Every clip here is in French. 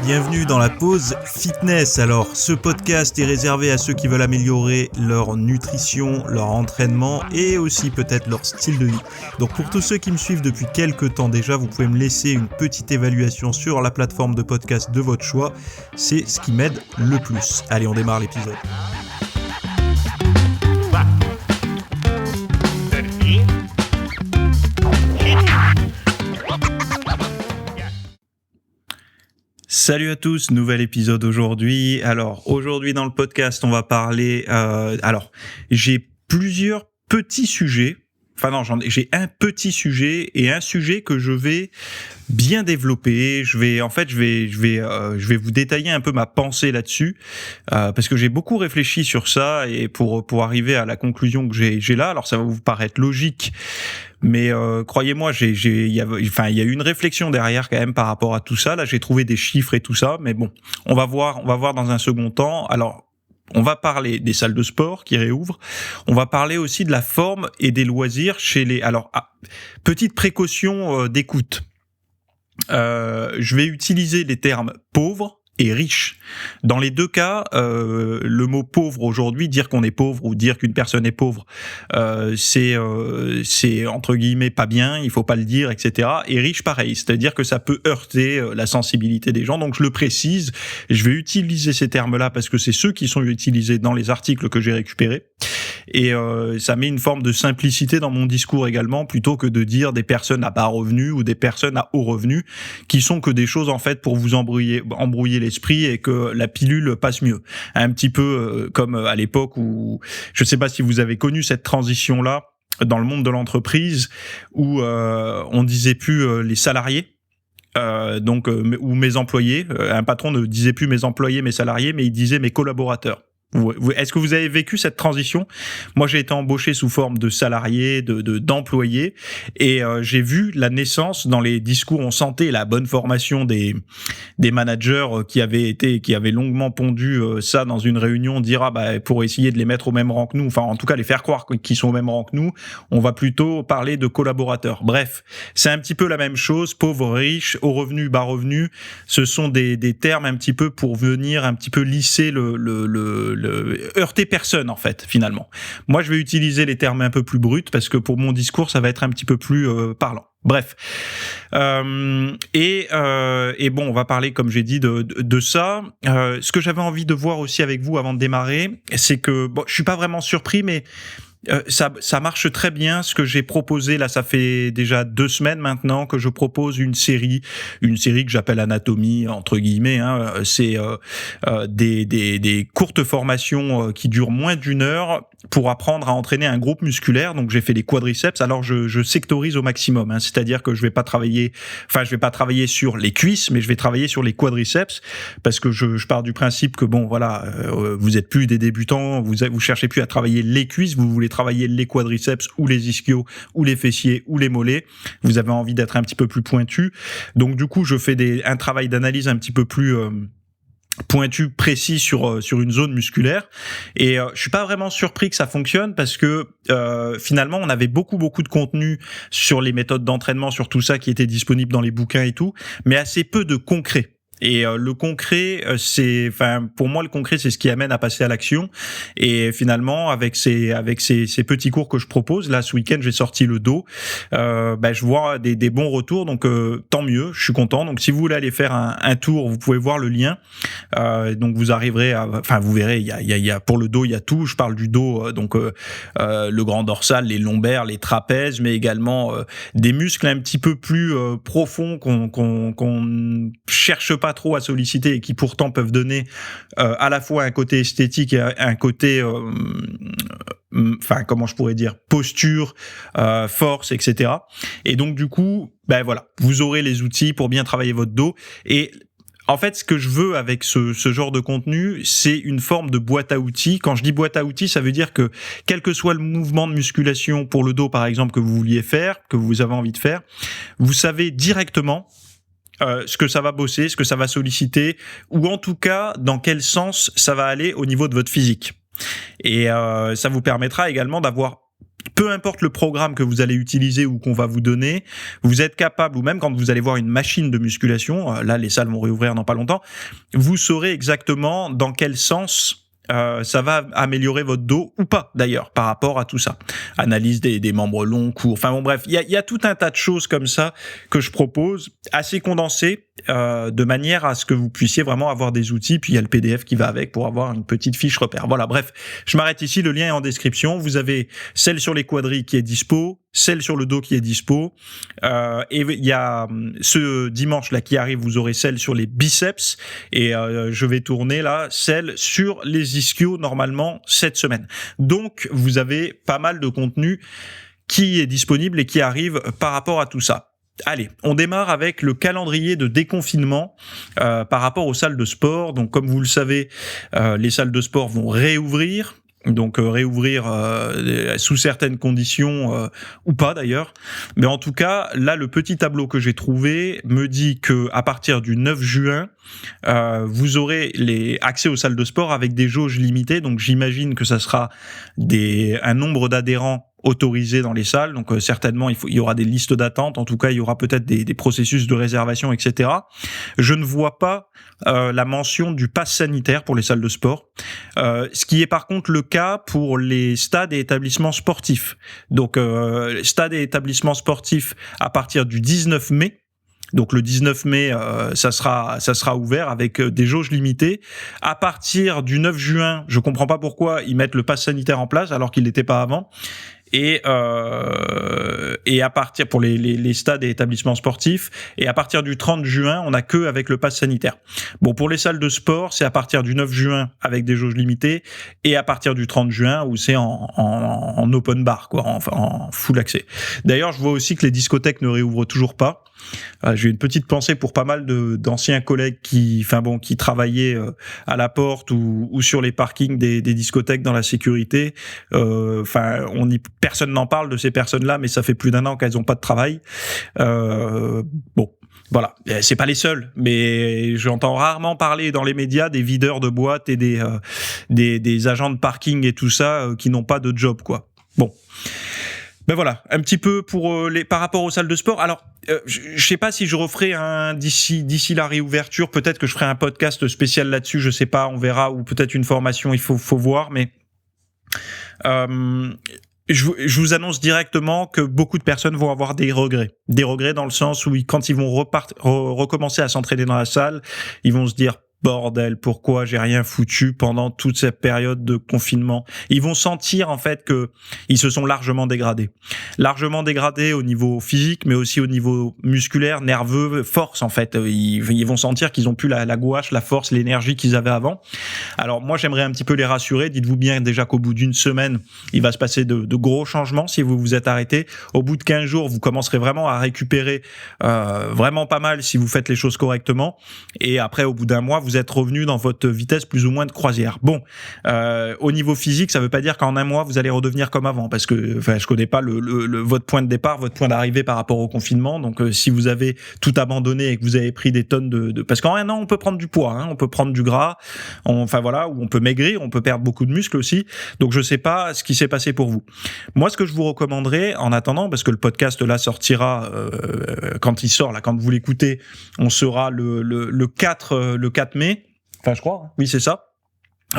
Bienvenue dans la pause fitness. Alors, ce podcast est réservé à ceux qui veulent améliorer leur nutrition, leur entraînement et aussi peut-être leur style de vie. Donc, pour tous ceux qui me suivent depuis quelques temps déjà, vous pouvez me laisser une petite évaluation sur la plateforme de podcast de votre choix. C'est ce qui m'aide le plus. Allez, on démarre l'épisode. Salut à tous, nouvel épisode aujourd'hui. Alors aujourd'hui dans le podcast on va parler, j'ai plusieurs petits sujets. J'ai un petit sujet et un sujet que je vais bien développer. Je vais vous détailler un peu ma pensée là-dessus parce que j'ai beaucoup réfléchi sur ça et pour arriver à la conclusion que j'ai là. Alors ça va vous paraître logique, mais croyez-moi, il y a eu une réflexion derrière quand même par rapport à tout ça. Là, j'ai trouvé des chiffres et tout ça, mais bon, on va voir dans un second temps. Alors on va parler des salles de sport qui réouvrent. On va parler aussi de la forme et des loisirs chez les... Alors, petite précaution d'écoute. Je vais utiliser les termes pauvres et riche. Dans les deux cas, le mot pauvre aujourd'hui, dire qu'on est pauvre ou dire qu'une personne est pauvre, c'est entre guillemets pas bien, il faut pas le dire, etc. Et riche, pareil, c'est-à-dire que ça peut heurter la sensibilité des gens. Donc je le précise, je vais utiliser ces termes-là parce que c'est ceux qui sont utilisés dans les articles que j'ai récupérés. Et ça met une forme de simplicité dans mon discours également, plutôt que de dire des personnes à bas revenus ou des personnes à haut revenus, qui sont que des choses en fait pour vous embrouiller l'esprit et que la pilule passe mieux. Un petit peu comme à l'époque où, je sais pas si vous avez connu cette transition-là dans le monde de l'entreprise, où on disait plus les salariés, ou mes employés. Un patron ne disait plus mes employés, mes salariés, mais il disait mes collaborateurs. Est-ce que vous avez vécu cette transition ? Moi, j'ai été embauché sous forme de salarié, d'employé, et j'ai vu la naissance dans les discours. On sentait la bonne formation des managers qui avaient longuement pondu ça dans une réunion, dire pour essayer de les mettre au même rang que nous, enfin en tout cas les faire croire qu'ils sont au même rang que nous, on va plutôt parler de collaborateurs. Bref, c'est un petit peu la même chose. Pauvre, riche, haut revenu, bas revenu, ce sont des termes un petit peu pour venir un petit peu lisser heurter personne en fait finalement. Moi je vais utiliser les termes un peu plus bruts parce que pour mon discours ça va être un petit peu plus parlant. Bref, et bon, on va parler comme j'ai dit de ça. Ce que j'avais envie de voir aussi avec vous avant de démarrer, c'est que je suis pas vraiment surpris, mais ça marche très bien ce que j'ai proposé là. Ça fait déjà 2 semaines maintenant que je propose une série que j'appelle Anatomie entre guillemets. C'est des courtes formations qui durent moins d'1 heure pour apprendre à entraîner un groupe musculaire. Donc j'ai fait les quadriceps. Alors je sectorise au maximum, c'est-à-dire que je vais pas travailler sur les cuisses, mais je vais travailler sur les quadriceps parce que je pars du principe que vous êtes plus des débutants, vous cherchez plus à travailler les cuisses, vous voulez travailler les quadriceps ou les ischios ou les fessiers ou les mollets, vous avez envie d'être un petit peu plus pointu. Donc du coup, je fais un travail d'analyse un petit peu plus pointu, précis sur une zone musculaire, et je suis pas vraiment surpris que ça fonctionne parce que finalement on avait beaucoup de contenu sur les méthodes d'entraînement, sur tout ça qui était disponible dans les bouquins et tout, mais assez peu de concret. Et le concret, pour moi le concret c'est ce qui amène à passer à l'action. Et finalement avec ces petits cours que je propose là, ce week-end j'ai sorti le dos, je vois des bons retours, donc tant mieux, je suis content. Donc si vous voulez aller faire un tour, vous pouvez voir le lien, donc vous arriverez vous verrez, il y a pour le dos il y a tout. Je parle du dos, le grand dorsal, les lombaires, les trapèzes, mais également des muscles un petit peu plus profonds qu'on cherche pas trop à solliciter et qui pourtant peuvent donner à la fois un côté esthétique et un côté posture, force, etc. Et donc du coup, vous aurez les outils pour bien travailler votre dos. Et en fait, ce que je veux avec ce genre de contenu, c'est une forme de boîte à outils. Quand je dis boîte à outils, ça veut dire que quel que soit le mouvement de musculation pour le dos, par exemple, que vous vouliez faire, que vous avez envie de faire, vous savez directement ce que ça va bosser, ce que ça va solliciter, ou en tout cas dans quel sens ça va aller au niveau de votre physique. Et ça vous permettra également d'avoir peu importe le programme que vous allez utiliser ou qu'on va vous donner, vous êtes capable, ou même quand vous allez voir une machine de musculation, là les salles vont réouvrir dans pas longtemps, vous saurez exactement dans quel sens ça va améliorer votre dos ou pas d'ailleurs par rapport à tout ça. Analyse des membres longs, courts, enfin bon bref, il y a tout un tas de choses comme ça que je propose, assez condensées, de manière à ce que vous puissiez vraiment avoir des outils, puis il y a le PDF qui va avec pour avoir une petite fiche repère. Voilà, bref, je m'arrête ici, le lien est en description, vous avez celle sur les quadris qui est dispo, celle sur le dos qui est dispo, et il y a ce dimanche là qui arrive, vous aurez celle sur les biceps, et je vais tourner là celle sur les ischios normalement cette semaine. Donc vous avez pas mal de contenu qui est disponible et qui arrive par rapport à tout ça. Allez, on démarre avec le calendrier de déconfinement par rapport aux salles de sport. Donc comme vous le savez, les salles de sport vont réouvrir. Donc réouvrir sous certaines conditions ou pas d'ailleurs. Mais en tout cas, là, le petit tableau que j'ai trouvé me dit que à partir du 9 juin, vous aurez accès aux salles de sport avec des jauges limitées. Donc j'imagine que ça sera un nombre d'adhérents autorisés dans les salles, donc certainement il y aura des listes d'attente, en tout cas il y aura peut-être des processus de réservation, etc. Je ne vois pas la mention du pass sanitaire pour les salles de sport, ce qui est par contre le cas pour les stades et établissements sportifs. Donc stades et établissements sportifs à partir du 19 mai. Donc le 19 mai, ça sera ouvert avec des jauges limitées. À partir du 9 juin, je comprends pas pourquoi ils mettent le pass sanitaire en place alors qu'il n'était pas avant. Et à partir pour les stades et établissements sportifs, et à partir du 30 juin, on n'a que avec le pass sanitaire. Bon, pour les salles de sport, c'est à partir du 9 juin avec des jauges limitées, et à partir du 30 juin où c'est en open bar, quoi, en full accès. D'ailleurs, je vois aussi que les discothèques ne réouvrent toujours pas. J'ai une petite pensée pour pas mal d'anciens collègues qui travaillaient à la porte ou sur les parkings des discothèques dans la sécurité. Personne n'en parle de ces personnes-là, mais ça fait plus d'1 an qu'elles n'ont pas de travail. Bon. Voilà, c'est pas les seuls, mais j'entends rarement parler dans les médias des videurs de boîtes et des agents de parking et tout ça qui n'ont pas de job, quoi. Bon. Ben voilà, un petit peu par rapport aux salles de sport. Alors, je sais pas si je referai d'ici la réouverture, peut-être que je ferai un podcast spécial là-dessus, je sais pas, on verra, ou peut-être une formation, il faut voir, mais je vous annonce directement que beaucoup de personnes vont avoir des regrets dans le sens où quand ils vont recommencer à s'entraîner dans la salle, ils vont se dire bordel, pourquoi j'ai rien foutu pendant toute cette période de confinement. Ils vont sentir en fait que ils se sont largement dégradés au niveau physique, mais aussi au niveau musculaire, nerveux, force en fait. Ils vont sentir qu'ils ont plus la gouache, la force, l'énergie qu'ils avaient avant. Alors moi j'aimerais un petit peu les rassurer. Dites-vous bien déjà qu'au bout d'une semaine, il va se passer de gros changements si vous vous êtes arrêté. Au bout de 15 jours, vous commencerez vraiment à récupérer vraiment pas mal si vous faites les choses correctement. Et après, au bout d'un mois, vous êtes revenu dans votre vitesse plus ou moins de croisière. Bon, au niveau physique, ça veut pas dire qu'en 1 mois vous allez redevenir comme avant, parce que je connais pas votre point de départ, votre point d'arrivée par rapport au confinement. Donc si vous avez tout abandonné et que vous avez pris des tonnes parce qu'en 1 an on peut prendre du poids, on peut prendre du gras, ou on peut maigrir, on peut perdre beaucoup de muscles aussi. Donc je sais pas ce qui s'est passé pour vous. Moi, ce que je vous recommanderais en attendant, parce que le podcast là sortira quand il sort là, quand vous l'écoutez, on sera le 4 mai. Enfin, je crois. Oui, c'est ça.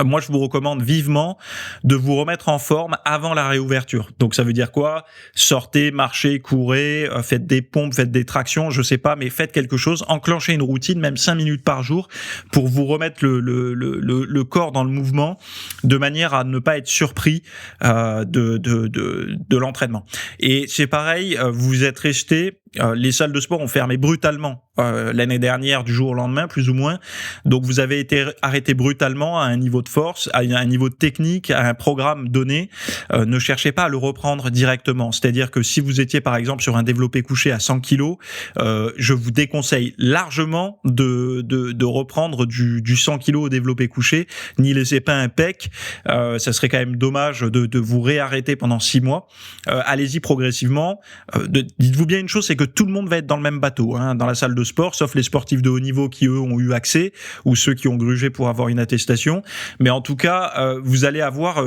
Moi, je vous recommande vivement de vous remettre en forme avant la réouverture. Donc, ça veut dire quoi? Sortez, marchez, courez, faites des pompes, faites des tractions, je sais pas, mais faites quelque chose. Enclenchez une routine, même 5 minutes par jour, pour vous remettre le corps dans le mouvement, de manière à ne pas être surpris de l'entraînement. Et c'est pareil, vous êtes resté. Les salles de sport ont fermé brutalement l'année dernière du jour au lendemain, plus ou moins. Donc vous avez été arrêté brutalement à un niveau de force, à un niveau de technique, à un programme donné. Ne cherchez pas à le reprendre directement. C'est-à-dire que si vous étiez par exemple sur un développé couché à 100 kg, je vous déconseille largement de reprendre du 100 kg au développé couché, ni laissez pas un pec. Ça serait quand même dommage de vous réarrêter pendant 6 mois. Allez-y progressivement. Dites-vous bien une chose, c'est que tout le monde va être dans le même bateau, hein, dans la salle de sport, sauf les sportifs de haut niveau qui, eux, ont eu accès, ou ceux qui ont grugé pour avoir une attestation. Mais en tout cas, vous allez avoir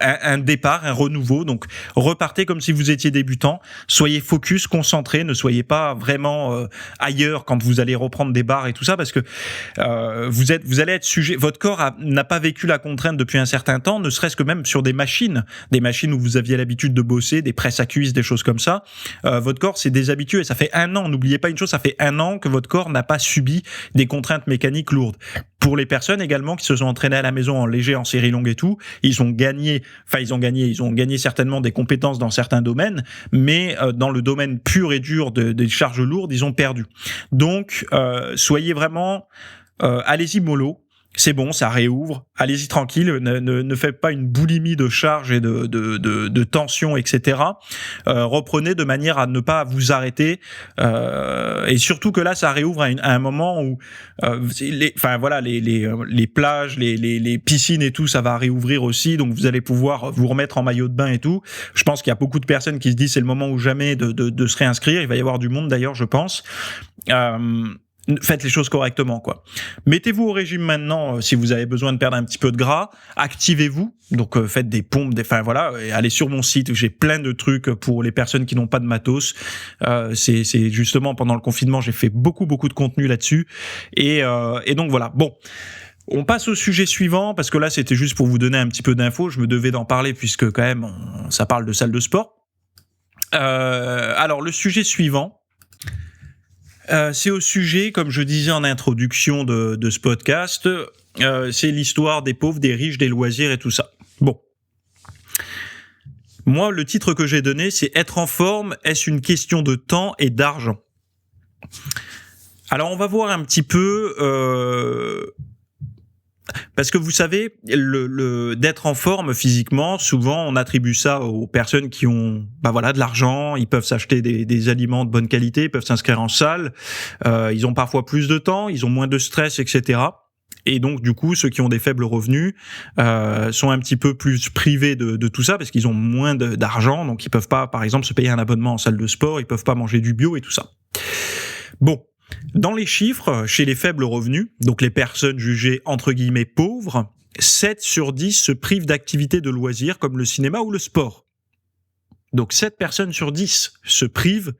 un départ, un renouveau. Donc, repartez comme si vous étiez débutant. Soyez focus, concentrés. Ne soyez pas vraiment ailleurs quand vous allez reprendre des barres et tout ça, parce que vous allez être sujet. Votre corps n'a pas vécu la contrainte depuis un certain temps, ne serait-ce que même sur des machines où vous aviez l'habitude de bosser, des presses à cuisses, des choses comme ça. Votre corps s'est déshabitué. Ça fait 1 an. N'oubliez pas une chose, ça fait 1 an que votre corps n'a pas subi des contraintes mécaniques lourdes. Pour les personnes également qui se sont entraînées à la maison en léger, en série longue et tout, ils ont gagné certainement des compétences dans certains domaines, mais dans le domaine pur et dur des charges lourdes, ils ont perdu. Donc, soyez vraiment, allez-y mollo. C'est bon, ça réouvre. Allez-y tranquille. Ne faites pas une boulimie de charge et de tension, etc. Reprenez de manière à ne pas vous arrêter. Et surtout que là, ça réouvre à un moment où, les plages, les piscines et tout, ça va réouvrir aussi. Donc vous allez pouvoir vous remettre en maillot de bain et tout. Je pense qu'il y a beaucoup de personnes qui se disent c'est le moment ou jamais de se réinscrire. Il va y avoir du monde d'ailleurs, je pense. Faites les choses correctement, quoi. Mettez-vous au régime maintenant si vous avez besoin de perdre un petit peu de gras. Activez-vous. Donc faites des pompes, et allez sur mon site. J'ai plein de trucs pour les personnes qui n'ont pas de matos. C'est justement pendant le confinement, j'ai fait beaucoup de contenu là-dessus. Et donc voilà. Bon. On passe au sujet suivant, parce que là, c'était juste pour vous donner un petit peu d'infos. Je me devais d'en parler puisque quand même, ça parle de salle de sport. Alors, le sujet suivant, c'est au sujet, comme je disais en introduction de ce podcast, c'est l'histoire des pauvres, des riches, des loisirs et tout ça. Bon. Moi, le titre que j'ai donné, c'est « Être en forme, est-ce une question de temps et d'argent ?» Alors, on va voir un petit peu... Parce que vous savez, d'être en forme physiquement, souvent on attribue ça aux personnes qui ont de l'argent, ils peuvent s'acheter des aliments de bonne qualité, ils peuvent s'inscrire en salle, ils ont parfois plus de temps, ils ont moins de stress, etc. Et donc du coup, ceux qui ont des faibles revenus sont un petit peu plus privés de tout ça parce qu'ils ont moins d'argent, donc ils peuvent pas, par exemple, se payer un abonnement en salle de sport, ils peuvent pas manger du bio et tout ça. Bon. Dans les chiffres, chez les faibles revenus, donc les personnes jugées entre guillemets pauvres, 7 sur 10 se privent d'activités de loisirs comme le cinéma ou le sport. Donc 7 personnes sur 10 se privent,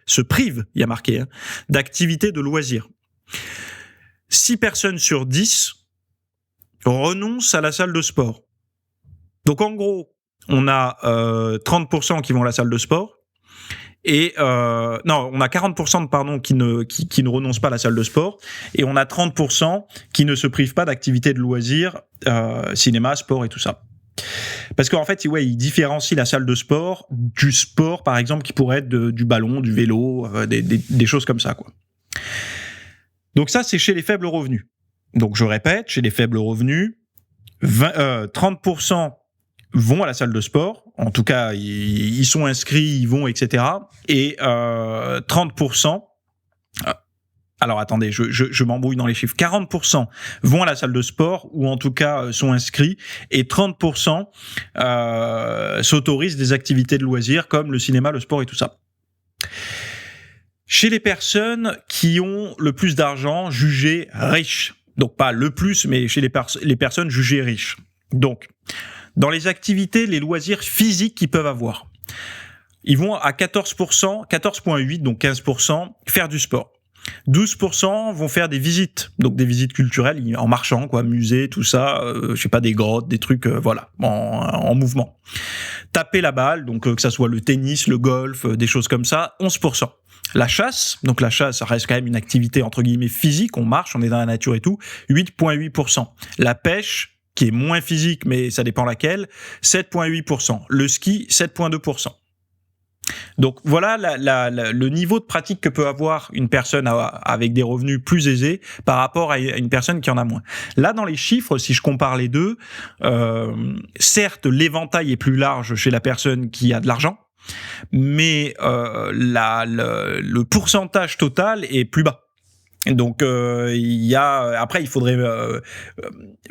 il y a marqué, d'activités de loisirs. 6 personnes sur 10 renoncent à la salle de sport. Donc en gros, on a 30% qui vont à la salle de sport. Et on a 40% qui ne renoncent pas à la salle de sport, et on a 30% qui ne se privent pas d'activités de loisirs, cinéma, sport et tout ça. Parce qu'en fait, ils différencient la salle de sport du sport, par exemple, qui pourrait être du ballon, du vélo, des choses comme ça, quoi. Donc ça, c'est chez les faibles revenus. Donc je répète, chez les faibles revenus, 30% vont à la salle de sport, en tout cas ils sont inscrits, ils vont, etc. Et 30%, alors attendez, je m'embrouille dans les chiffres, 40% vont à la salle de sport, ou en tout cas sont inscrits, et 30% s'autorisent des activités de loisirs comme le cinéma, le sport et tout ça. Chez les personnes qui ont le plus d'argent, jugées riches, donc pas le plus, mais chez les personnes jugées riches. Donc, dans les activités, les loisirs physiques qu'ils peuvent avoir, ils vont à 14%, 14,8%, donc 15%, faire du sport. 12% vont faire des visites, donc des visites culturelles en marchant, quoi, musées, tout ça, des grottes, des trucs, en mouvement. Taper la balle, donc que ça soit le tennis, le golf, des choses comme ça, 11%. La chasse, ça reste quand même une activité entre guillemets physique, on marche, on est dans la nature et tout, 8,8%. La pêche, qui est moins physique, mais ça dépend laquelle, 7,8%. Le ski, 7,2%. Donc voilà le niveau de pratique que peut avoir une personne avec des revenus plus aisés par rapport à une personne qui en a moins. Là, dans les chiffres, si je compare les deux, certes, l'éventail est plus large chez la personne qui a de l'argent, mais le pourcentage total est plus bas. Donc après il faudrait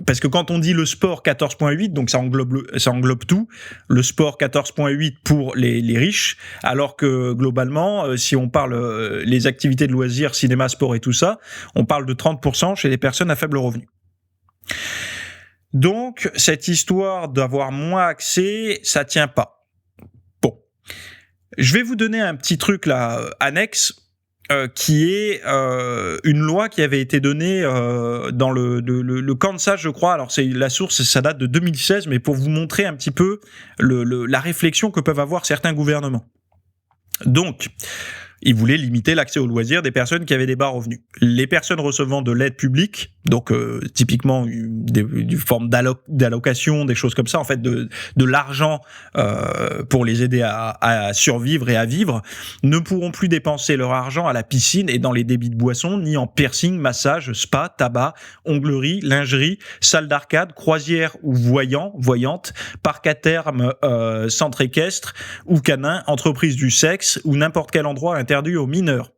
parce que quand on dit le sport 14.8, donc ça englobe tout, le sport 14.8 pour les riches, alors que globalement si on parle les activités de loisirs, cinéma, sport et tout ça, on parle de 30% chez les personnes à faible revenu. Donc cette histoire d'avoir moins accès, ça tient pas. Bon, je vais vous donner un petit truc là annexe. Qui est une loi qui avait été donnée dans le Kansas, je crois. Alors c'est la source, ça date de 2016, mais pour vous montrer un petit peu la réflexion que peuvent avoir certains gouvernements. Donc, ils voulaient limiter l'accès aux loisirs des personnes qui avaient des bas revenus. Les personnes recevant de l'aide publique, donc typiquement du forme d'allocation, des choses comme ça, en fait de l'argent pour les aider à survivre et à vivre, ne pourront plus dépenser leur argent à la piscine et dans les débits de boissons, ni en piercing, massage, spa, tabac, onglerie, lingerie, salle d'arcade, croisière ou voyante, parc à terme, centre équestre ou canin, entreprise du sexe ou n'importe quel endroit interdit aux mineurs.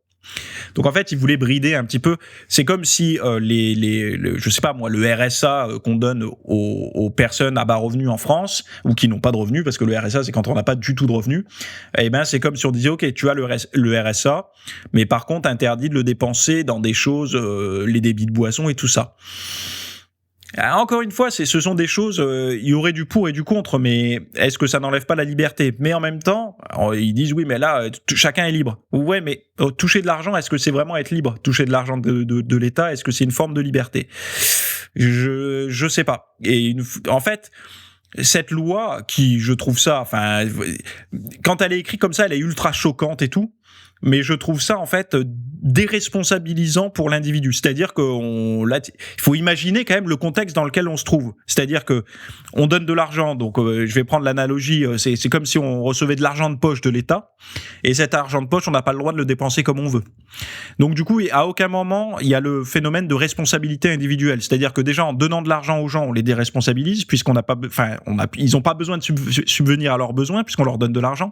Donc en fait, ils voulaient brider un petit peu. C'est comme si je sais pas moi, le RSA qu'on donne aux personnes à bas revenus en France ou qui n'ont pas de revenus, parce que le RSA c'est quand on n'a pas du tout de revenus. Eh ben c'est comme si on disait ok, tu as le RSA, mais par contre interdit de le dépenser dans des choses, les débits de boissons et tout ça. Alors, encore une fois, ce sont des choses, il y aurait du pour et du contre, mais est-ce que ça n'enlève pas la liberté ? Mais en même temps, ils disent oui, mais là, chacun est libre. Ouais, mais toucher de l'argent, est-ce que c'est vraiment être libre ? Toucher de l'argent de l'État, est-ce que c'est une forme de liberté ? Je sais pas. Et en fait, cette loi, qui je trouve ça, enfin, quand elle est écrite comme ça, elle est ultra choquante et tout. Mais je trouve ça en fait déresponsabilisant pour l'individu. C'est-à-dire il faut imaginer quand même le contexte dans lequel on se trouve. C'est-à-dire que on donne de l'argent. Donc je vais prendre l'analogie. C'est comme si on recevait de l'argent de poche de l'État, et cet argent de poche, on n'a pas le droit de le dépenser comme on veut. Donc du coup, à aucun moment il y a le phénomène de responsabilité individuelle. C'est-à-dire que déjà en donnant de l'argent aux gens, on les déresponsabilise puisqu'on n'a pas, ils n'ont pas besoin de subvenir à leurs besoins puisqu'on leur donne de l'argent.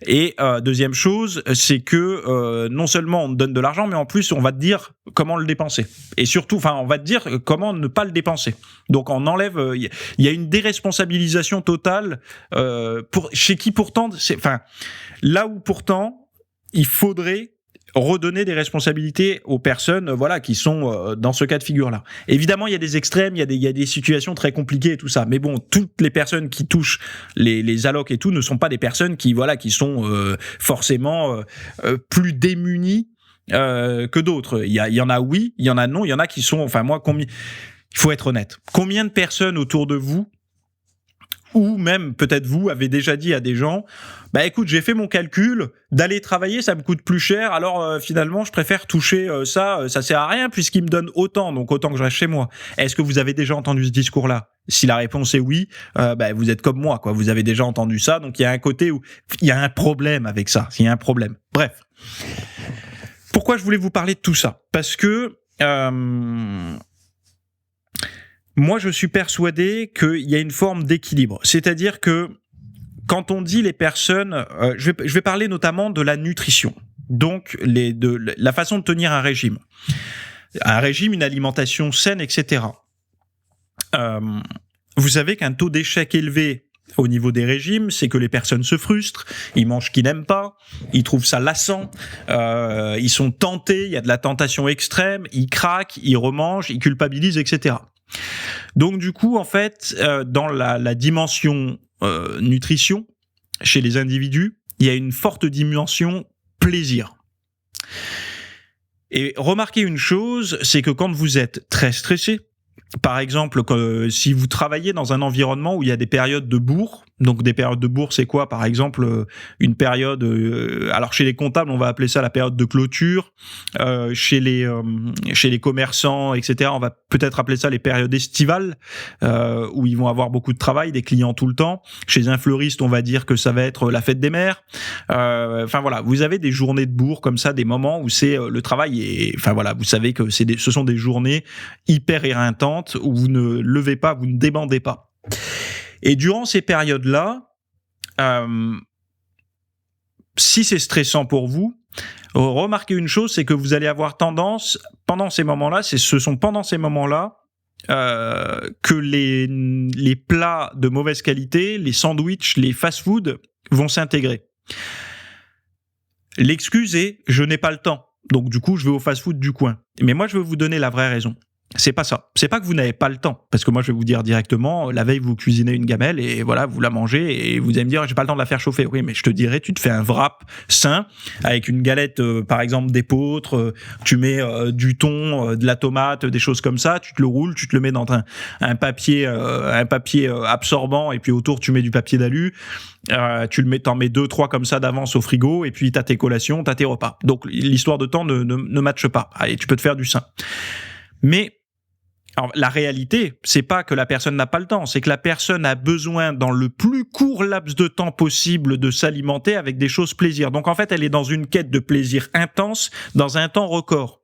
Et deuxième chose, c'est que non seulement on te donne de l'argent, mais en plus on va te dire comment le dépenser. Et surtout, on va te dire comment ne pas le dépenser. Donc on enlève, il y a une déresponsabilisation totale chez qui pourtant, là où pourtant il faudrait redonner des responsabilités aux personnes, qui sont dans ce cas de figure-là. Évidemment, il y a des extrêmes, il y a des situations très compliquées et tout ça. Mais bon, toutes les personnes qui touchent les allocs et tout ne sont pas des personnes qui sont forcément plus démunies que d'autres. Il y en a oui, il y en a non, il y en a qui sont. Il faut être honnête. Combien de personnes autour de vous, ou même peut-être vous, avez déjà dit à des gens, écoute, j'ai fait mon calcul, d'aller travailler, ça me coûte plus cher, alors finalement, je préfère toucher ça sert à rien puisqu'il me donne autant, donc autant que je reste chez moi. Est-ce que vous avez déjà entendu ce discours-là ? Si la réponse est oui, vous êtes comme moi, quoi. Vous avez déjà entendu ça, donc il y a un côté où il y a un problème avec ça, il y a un problème. Bref. Pourquoi je voulais vous parler de tout ça ? Parce que moi, je suis persuadé qu'il y a une forme d'équilibre. C'est-à-dire que quand on dit les personnes... je vais parler notamment de la nutrition. Donc, de la façon de tenir un régime. Un régime, une alimentation saine, etc. Vous savez qu'un taux d'échec élevé au niveau des régimes, c'est que les personnes se frustrent, ils mangent ce qu'ils n'aiment pas, ils trouvent ça lassant, ils sont tentés, il y a de la tentation extrême, ils craquent, ils remangent, ils culpabilisent, etc. Donc du coup, en fait, dans la dimension nutrition, chez les individus, il y a une forte dimension plaisir. Et remarquez une chose, c'est que quand vous êtes très stressé, par exemple, si vous travaillez dans un environnement où il y a des périodes de bourre, donc des périodes de bourre, c'est quoi ? Par exemple, une période, alors chez les comptables, on va appeler ça la période de clôture, chez les commerçants, etc., on va peut-être appeler ça les périodes estivales, où ils vont avoir beaucoup de travail, des clients tout le temps. Chez un fleuriste, on va dire que ça va être la fête des mères. Vous avez des journées de bourre comme ça, des moments où c'est le travail, et vous savez que ce sont des journées hyper éreintantes où vous ne levez pas, vous ne débandez pas. Et durant ces périodes-là, si c'est stressant pour vous, remarquez une chose, c'est que vous allez avoir tendance, pendant ces moments-là, ce sont pendant ces moments-là que les plats de mauvaise qualité, les sandwichs, les fast-food vont s'intégrer. L'excuse est « je n'ai pas le temps ». Donc du coup, je vais au fast-food du coin. Mais moi, je vais vous donner la vraie raison. C'est pas ça. C'est pas que vous n'avez pas le temps. Parce que moi, je vais vous dire directement, la veille, vous cuisinez une gamelle et voilà, vous la mangez et vous allez me dire, j'ai pas le temps de la faire chauffer. Oui, mais je te dirais, tu te fais un wrap sain avec une galette, par exemple, d'épeautre, tu mets du thon, de la tomate, des choses comme ça, tu te le roules, tu te le mets dans un papier absorbant et puis autour, tu mets du papier d'alu. T'en mets 2-3 comme ça d'avance au frigo et puis t'as tes collations, t'as tes repas. Donc, l'histoire de temps ne matche pas. Allez, tu peux te faire du sain. Mais alors, la réalité, c'est pas que la personne n'a pas le temps, c'est que la personne a besoin dans le plus court laps de temps possible de s'alimenter avec des choses plaisir. Donc en fait, elle est dans une quête de plaisir intense dans un temps record.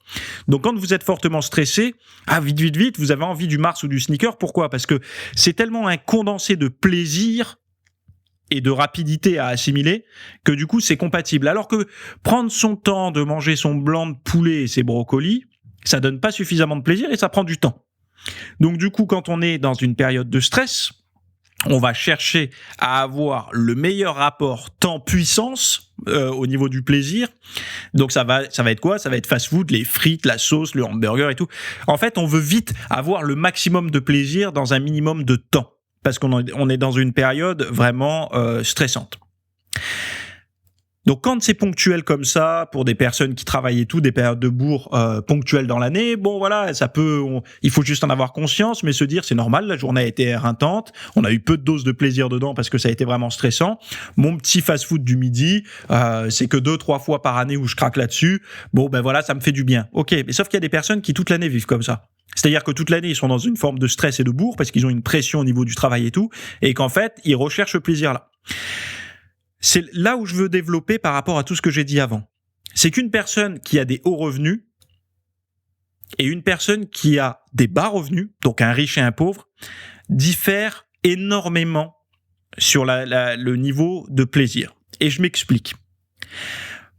Donc quand vous êtes fortement stressé, vite, vous avez envie du Mars ou du sneaker. Pourquoi ? Parce que c'est tellement un condensé de plaisir et de rapidité à assimiler que du coup c'est compatible. Alors que prendre son temps de manger son blanc de poulet et ses brocolis, ça donne pas suffisamment de plaisir et ça prend du temps. Donc du coup, quand on est dans une période de stress, on va chercher à avoir le meilleur rapport temps-puissance au niveau du plaisir. Donc ça va être quoi ? Ça va être fast-food, les frites, la sauce, le hamburger et tout. En fait, on veut vite avoir le maximum de plaisir dans un minimum de temps parce qu'on est dans une période vraiment stressante. Donc quand c'est ponctuel comme ça, pour des personnes qui travaillent et tout, des périodes de bourre ponctuelles dans l'année, bon voilà, il faut juste en avoir conscience, mais se dire c'est normal, la journée a été éreintante, on a eu peu de doses de plaisir dedans parce que ça a été vraiment stressant. Mon petit fast-food du midi, c'est que 2-3 fois par année où je craque là-dessus. Bon ben voilà, ça me fait du bien. Ok, mais sauf qu'il y a des personnes qui toute l'année vivent comme ça. C'est-à-dire que toute l'année, ils sont dans une forme de stress et de bourre parce qu'ils ont une pression au niveau du travail et tout, et qu'en fait, ils recherchent le plaisir là. C'est là où je veux développer par rapport à tout ce que j'ai dit avant. C'est qu'une personne qui a des hauts revenus et une personne qui a des bas revenus, donc un riche et un pauvre, diffèrent énormément sur le niveau de plaisir. Et je m'explique.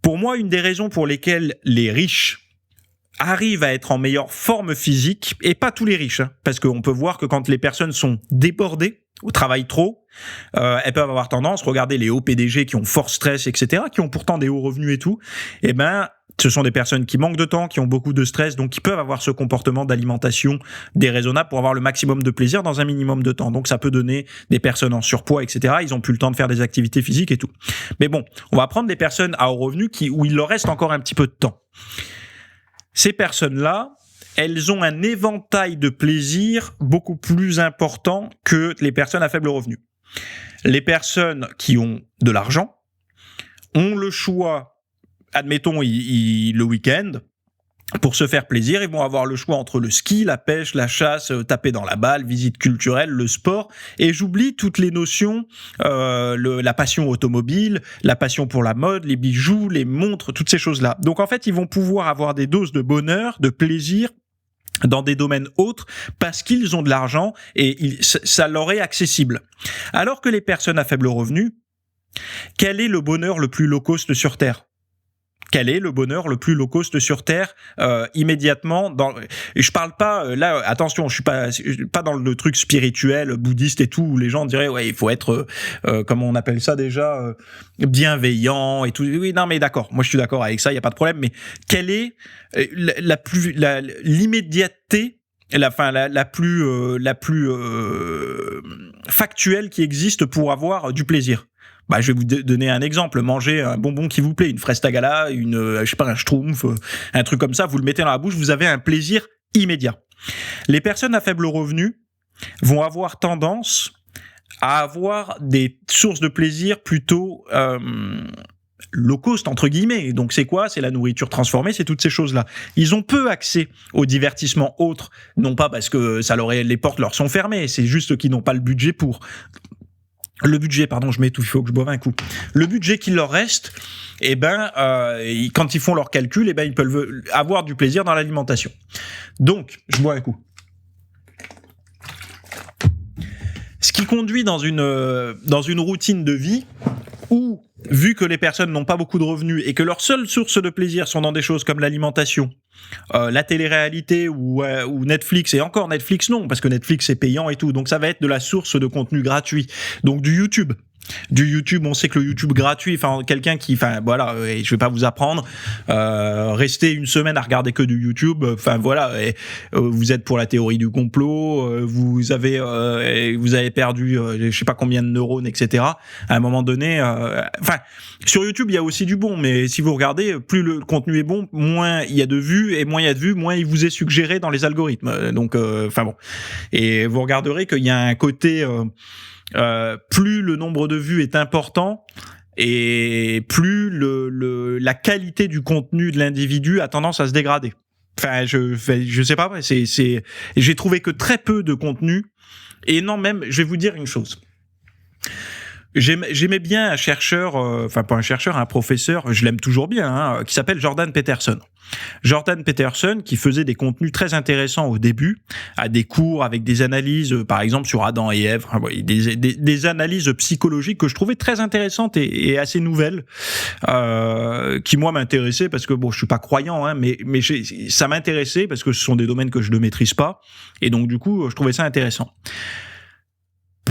Pour moi, une des raisons pour lesquelles les riches arrivent à être en meilleure forme physique, et pas tous les riches, parce qu'on peut voir que quand les personnes sont débordées, ou travaillent trop, elles peuvent avoir tendance, regardez les hauts PDG qui ont fort stress, etc., qui ont pourtant des hauts revenus et tout, ce sont des personnes qui manquent de temps, qui ont beaucoup de stress, donc qui peuvent avoir ce comportement d'alimentation déraisonnable pour avoir le maximum de plaisir dans un minimum de temps. Donc ça peut donner des personnes en surpoids, etc., ils ont plus le temps de faire des activités physiques et tout. Mais bon, on va prendre des personnes à hauts revenus où il leur reste encore un petit peu de temps. Ces personnes-là, elles ont un éventail de plaisir beaucoup plus important que les personnes à faible revenu. Les personnes qui ont de l'argent ont le choix, admettons, le week-end, pour se faire plaisir, ils vont avoir le choix entre le ski, la pêche, la chasse, taper dans la balle, visite culturelle, le sport, et j'oublie toutes les notions, la passion automobile, la passion pour la mode, les bijoux, les montres, toutes ces choses-là. Donc en fait, ils vont pouvoir avoir des doses de bonheur, de plaisir, dans des domaines autres parce qu'ils ont de l'argent et ça leur est accessible. Alors que les personnes à faible revenu, quel est le bonheur le plus low cost sur Terre ? Quel est le bonheur le plus low cost sur Terre immédiatement je parle pas là, attention, je suis pas dans le truc spirituel, bouddhiste et tout, où les gens diraient ouais, il faut être comment on appelle ça déjà, bienveillant et tout. Oui, non mais d'accord, moi je suis d'accord avec ça, il y a pas de problème, mais quelle est l'immédiateté, la plus factuelle qui existe pour avoir du plaisir? Je vais vous donner un exemple. Manger un bonbon qui vous plaît, une fraise tagala, un schtroumpf, un truc comme ça, vous le mettez dans la bouche, vous avez un plaisir immédiat. Les personnes à faible revenu vont avoir tendance à avoir des sources de plaisir plutôt low cost, entre guillemets. Donc c'est quoi ? C'est la nourriture transformée, c'est toutes ces choses-là. Ils ont peu accès aux divertissements autres, non pas parce que les portes leur sont fermées, c'est juste qu'ils n'ont pas le budget pour... je m'étouffe, il faut que je boive un coup. Le budget qu'il leur reste, quand ils font leurs calculs, ils peuvent avoir du plaisir dans l'alimentation. Donc, je bois un coup. Ce qui conduit dans une routine de vie Ou, vu que les personnes n'ont pas beaucoup de revenus et que leurs seules sources de plaisir sont dans des choses comme l'alimentation, la télé-réalité ou Netflix, et encore Netflix non, parce que Netflix c'est payant et tout, donc ça va être de la source de contenu gratuit, donc du YouTube. On sait que le YouTube gratuit, quelqu'un qui, je vais pas vous apprendre, rester une semaine à regarder que du YouTube, vous êtes pour la théorie du complot, vous avez perdu, je sais pas combien de neurones, etc. À un moment donné, sur YouTube il y a aussi du bon, mais si vous regardez, plus le contenu est bon, moins il y a de vues, et moins il y a de vues, moins il vous est suggéré dans les algorithmes. Donc, et vous regarderez qu'il y a un côté plus le nombre de vues est important et plus la qualité du contenu de l'individu a tendance à se dégrader. Je sais pas, j'ai trouvé que très peu de contenu, et non, même, je vais vous dire une chose. J'aimais bien un chercheur, pas un chercheur, un professeur, je l'aime toujours bien, qui s'appelle Jordan Peterson. Jordan Peterson, qui faisait des contenus très intéressants au début, à des cours avec des analyses, par exemple sur Adam et Ève, des analyses psychologiques que je trouvais très intéressantes et assez nouvelles, qui moi m'intéressaient parce que je suis pas croyant, mais ça m'intéressait parce que ce sont des domaines que je ne maîtrise pas, et donc du coup je trouvais ça intéressant.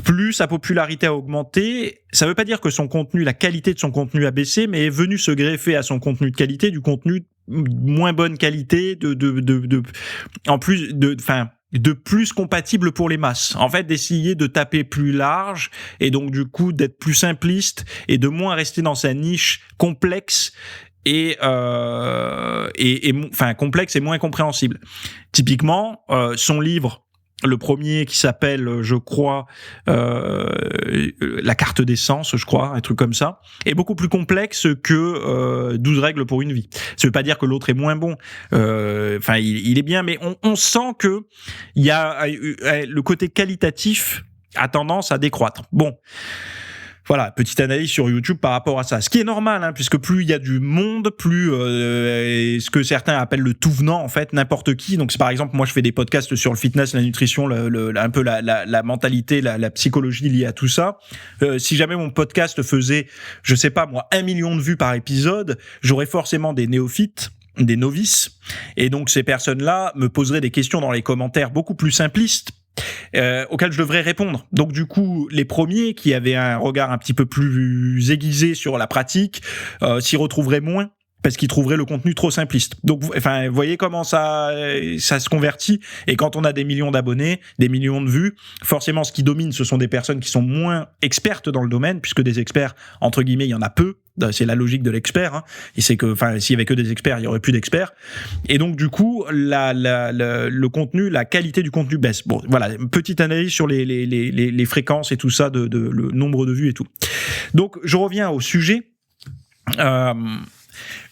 Plus sa popularité a augmenté, ça veut pas dire que la qualité de son contenu a baissé, mais est venu se greffer à son contenu de qualité du contenu moins bonne qualité, en plus de plus compatible pour les masses. En fait, d'essayer de taper plus large, et donc du coup d'être plus simpliste et de moins rester dans sa niche complexe complexe et moins compréhensible. Typiquement, son livre, le premier, qui s'appelle, je crois, la carte d'essence, je crois, un truc comme ça, est beaucoup plus complexe que 12 règles pour une vie. Ça veut pas dire que l'autre est moins bon. Il est bien, mais on sent que il y a le côté qualitatif a tendance à décroître. Bon. Voilà, petite analyse sur YouTube par rapport à ça. Ce qui est normal, puisque plus il y a du monde, plus ce que certains appellent le tout venant, en fait, n'importe qui. Donc, c'est par exemple, moi, je fais des podcasts sur le fitness, la nutrition, un peu la mentalité, la psychologie liée à tout ça. Si jamais mon podcast faisait, je sais pas moi, 1 million de vues par épisode, j'aurais forcément des néophytes, des novices. Et donc, ces personnes-là me poseraient des questions dans les commentaires beaucoup plus simplistes, auxquels je devrais répondre. Donc du coup, les premiers qui avaient un regard un petit peu plus aiguisé sur la pratique s'y retrouveraient moins, parce qu'ils trouveraient le contenu trop simpliste. Donc, vous voyez comment ça se convertit. Et quand on a des millions d'abonnés, des millions de vues, forcément, ce qui domine, ce sont des personnes qui sont moins expertes dans le domaine, puisque des experts, entre guillemets, il y en a peu. C'est la logique de l'expert. Et c'est que, s'il y avait que des experts, il y aurait plus d'experts. Et donc, du coup, le contenu, la qualité du contenu baisse. Bon, voilà, une petite analyse sur les fréquences et tout ça, le nombre de vues et tout. Donc, je reviens au sujet.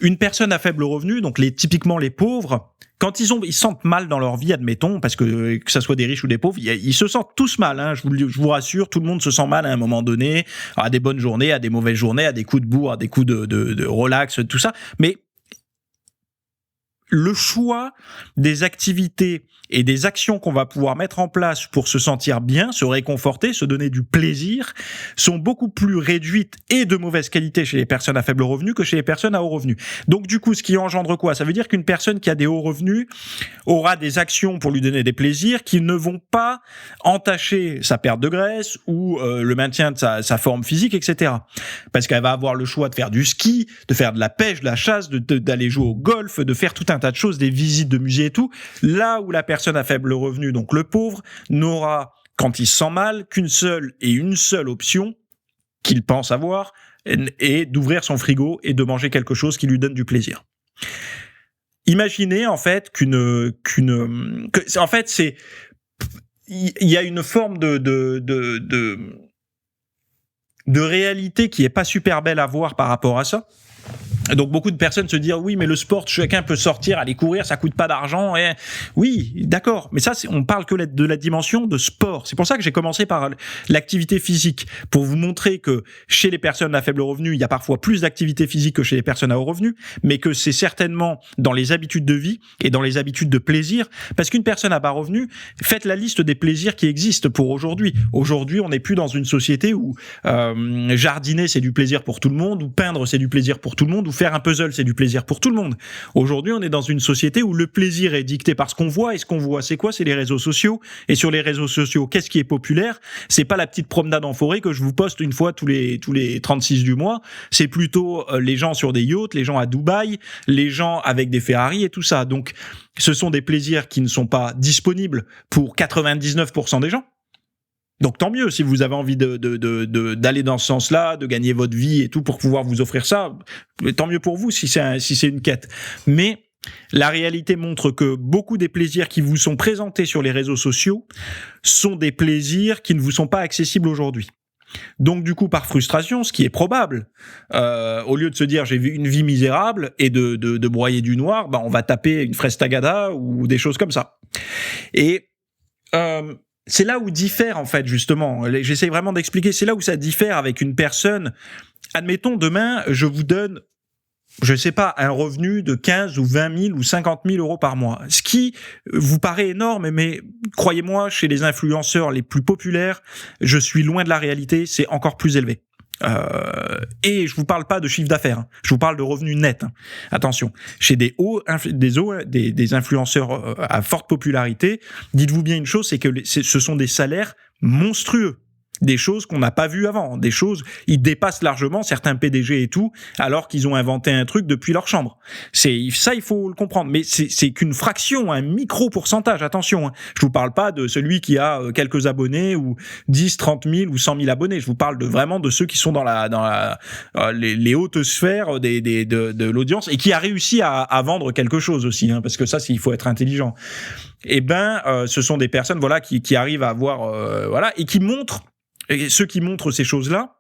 Une personne à faible revenu, donc typiquement les pauvres, quand ils se sentent mal dans leur vie, admettons, parce que ça soit des riches ou des pauvres, ils se sentent tous mal. Je vous rassure, tout le monde se sent mal à un moment donné, à des bonnes journées, à des mauvaises journées, à des coups de bourre, à des coups de relax, tout ça. Mais le choix des activités et des actions qu'on va pouvoir mettre en place pour se sentir bien, se réconforter, se donner du plaisir, sont beaucoup plus réduites et de mauvaise qualité chez les personnes à faible revenu que chez les personnes à haut revenu. Donc du coup, ce qui engendre quoi ? Ça veut dire qu'une personne qui a des hauts revenus aura des actions pour lui donner des plaisirs qui ne vont pas entacher sa perte de graisse ou le maintien de sa forme physique, etc. Parce qu'elle va avoir le choix de faire du ski, de faire de la pêche, de la chasse, d'aller jouer au golf, de faire tout un tas de choses, des visites de musées et tout, là où la personne à faible revenu, donc le pauvre, n'aura, quand il se sent mal, qu'une seule option qu'il pense avoir, est d'ouvrir son frigo et de manger quelque chose qui lui donne du plaisir. Imaginez en fait en fait c'est, il y a une forme de réalité qui est pas super belle à voir par rapport à ça. Donc beaucoup de personnes se disent oui mais le sport chacun peut sortir aller courir ça coûte pas d'argent et oui d'accord mais ça on parle que de la dimension de sport. C'est pour ça que j'ai commencé par l'activité physique pour vous montrer que chez les personnes à faible revenu il y a parfois plus d'activité physique que chez les personnes à haut revenu, mais que c'est certainement dans les habitudes de vie et dans les habitudes de plaisir, parce qu'une personne à bas revenu, faites la liste des plaisirs qui existent pour aujourd'hui. Aujourd'hui on n'est plus dans une société où jardiner c'est du plaisir pour tout le monde, ou peindre c'est du plaisir pour tout le monde, ou faire un puzzle, c'est du plaisir pour tout le monde. Aujourd'hui, on est dans une société où le plaisir est dicté par ce qu'on voit, et ce qu'on voit, c'est quoi ? C'est les réseaux sociaux. Et sur les réseaux sociaux, qu'est-ce qui est populaire ? C'est pas la petite promenade en forêt que je vous poste une fois tous les 36 du mois. C'est plutôt les gens sur des yachts, les gens à Dubaï, les gens avec des Ferrari et tout ça. Donc, ce sont des plaisirs qui ne sont pas disponibles pour 99% des gens. Donc tant mieux si vous avez envie d'aller dans ce sens-là, de gagner votre vie et tout pour pouvoir vous offrir ça, tant mieux pour vous si c'est une quête. Mais la réalité montre que beaucoup des plaisirs qui vous sont présentés sur les réseaux sociaux sont des plaisirs qui ne vous sont pas accessibles aujourd'hui. Donc du coup par frustration, ce qui est probable, au lieu de se dire j'ai vu une vie misérable et de broyer du noir, on va taper une fraise tagada ou des choses comme ça. Et c'est là où diffère en fait justement, j'essaie vraiment d'expliquer, c'est là où ça diffère avec une personne. Admettons demain je vous donne, je sais pas, un revenu de 15 ou 20 000 ou 50 000 euros par mois, ce qui vous paraît énorme, mais croyez-moi, chez les influenceurs les plus populaires, je suis loin de la réalité, c'est encore plus élevé. Et je vous parle pas de chiffre d'affaires, je vous parle de revenus nets. Attention, chez des influenceurs à forte popularité, dites-vous bien une chose, c'est que ce sont des salaires monstrueux. Des choses qu'on n'a pas vues avant, des choses, ils dépassent largement certains PDG et tout, alors qu'ils ont inventé un truc depuis leur chambre. C'est ça, il faut le comprendre. Mais c'est qu'une fraction, un micro pourcentage. Attention, hein. Je vous parle pas de celui qui a quelques abonnés ou 10, 30 000 ou 100 000 abonnés. Je vous parle vraiment de ceux qui sont dans les hautes sphères de l'audience et qui a réussi à vendre quelque chose aussi, hein, parce que ça, il faut être intelligent. Et ce sont des personnes, voilà, qui arrivent à avoir, voilà, et qui montrent. Et ceux qui montrent ces choses-là,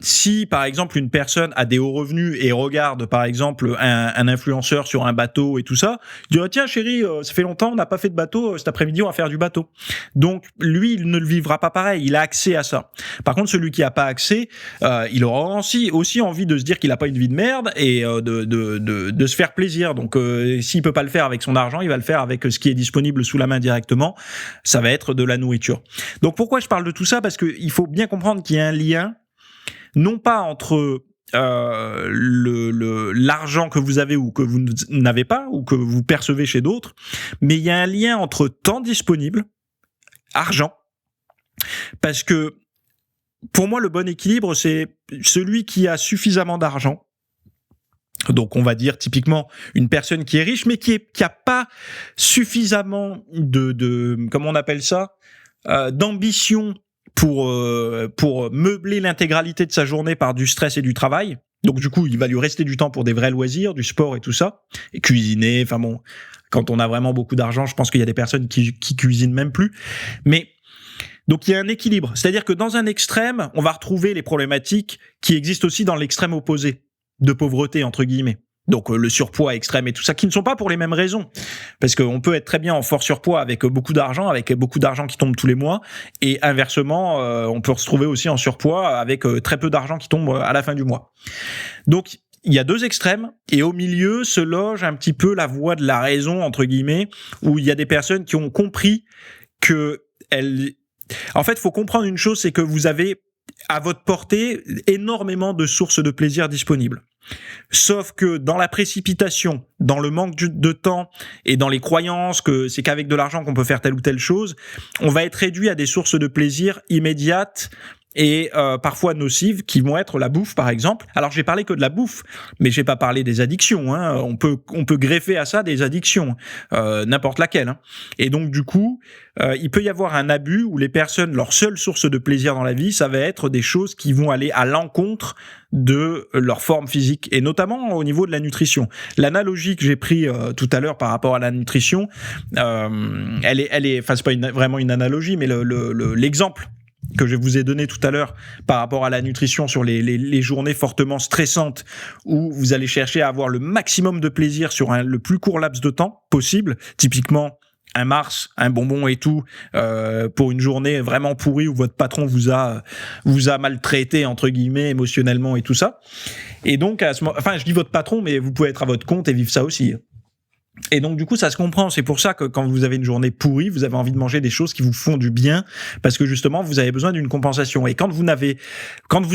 si par exemple une personne a des hauts revenus et regarde par exemple un influenceur sur un bateau et tout ça, il dit tiens chérie, ça fait longtemps on n'a pas fait de bateau, cet après-midi on va faire du bateau. Donc lui il ne le vivra pas pareil, il a accès à ça. Par contre celui qui a pas accès, il aura aussi envie de se dire qu'il a pas une vie de merde et de se faire plaisir. Donc s'il peut pas le faire avec son argent, il va le faire avec ce qui est disponible sous la main directement. Ça va être de la nourriture. Donc pourquoi je parle de tout ça ? Parce que il faut bien comprendre qu'il y a un lien non pas entre l'argent que vous avez ou que vous n'avez pas ou que vous percevez chez d'autres, mais il y a un lien entre temps disponible, argent, parce que pour moi le bon équilibre c'est celui qui a suffisamment d'argent. Donc on va dire typiquement une personne qui est riche mais qui a pas suffisamment de comment on appelle ça, d'ambition pour meubler l'intégralité de sa journée par du stress et du travail. Donc du coup, il va lui rester du temps pour des vrais loisirs, du sport et tout ça, et cuisiner. Enfin bon, quand on a vraiment beaucoup d'argent, je pense qu'il y a des personnes qui cuisinent même plus. Mais donc il y a un équilibre, c'est-à-dire que dans un extrême, on va retrouver les problématiques qui existent aussi dans l'extrême opposé de pauvreté entre guillemets. Donc le surpoids extrême et tout ça, qui ne sont pas pour les mêmes raisons. Parce qu'on peut être très bien en fort surpoids avec beaucoup d'argent qui tombe tous les mois, et inversement, on peut se retrouver aussi en surpoids avec très peu d'argent qui tombe à la fin du mois. Donc il y a deux extrêmes, et au milieu se loge un petit peu la voie de la raison, entre guillemets, où il y a des personnes qui ont compris que en fait, il faut comprendre une chose, c'est que vous avez à votre portée énormément de sources de plaisir disponibles. Sauf que dans la précipitation, dans le manque de temps et dans les croyances que c'est qu'avec de l'argent qu'on peut faire telle ou telle chose, on va être réduit à des sources de plaisir immédiates et parfois nocives, qui vont être la bouffe par exemple. Alors j'ai parlé que de la bouffe, mais j'ai pas parlé des addictions, hein. On peut greffer à ça des addictions, n'importe laquelle, hein. Et donc du coup, il peut y avoir un abus où les personnes, leur seule source de plaisir dans la vie, ça va être des choses qui vont aller à l'encontre de leur forme physique, et notamment au niveau de la nutrition. L'analogie que j'ai pris tout à l'heure par rapport à la nutrition, elle est, enfin c'est pas vraiment une analogie, mais l'exemple que je vous ai donné tout à l'heure par rapport à la nutrition sur les journées fortement stressantes où vous allez chercher à avoir le maximum de plaisir sur le plus court laps de temps possible, typiquement un Mars, un bonbon et tout, pour une journée vraiment pourrie où votre patron vous a maltraité entre guillemets émotionnellement et tout ça. Et donc je dis votre patron, mais vous pouvez être à votre compte et vivre ça aussi. Et donc du coup ça se comprend, c'est pour ça que quand vous avez une journée pourrie, vous avez envie de manger des choses qui vous font du bien, parce que justement vous avez besoin d'une compensation. Et quand vous